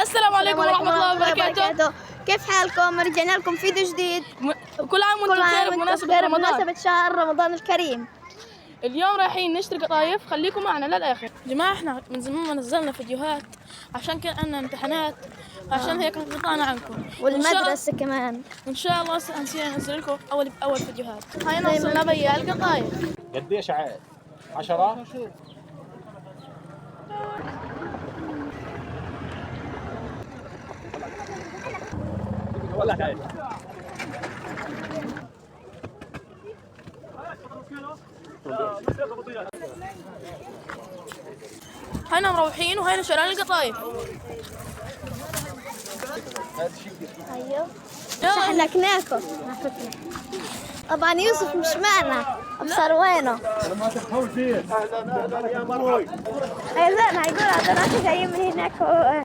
السلام عليكم ورحمة الله وبركاته. كيف حالكم؟ رجعنا لكم فيديو جديد. كل عام وانتم بخير بمناسبة رمضان. بمناسبة شهر رمضان الكريم. اليوم رايحين نشتري قطايف، خليكم معنا للآخر. يا جماعة احنا من زمان ما نزلنا فيديوهات عشان كان عندنا امتحانات، عشان هيك انقطعنا عنكم. والمدرسة كمان. وإن شاء الله هنصير ننزل لكم أول بأول فيديوهات. هاي وصلنا بيا القطايف. قديش عاد؟ 10؟ ولا حاجة. هاينا مروحين وهاينا شارين القطايف. ايوه شحلكناكم. طبعا يوسف مش معنا، ابصر وينه؟ ما تخوفين. ايوه هيقول هذول جايين من هناك.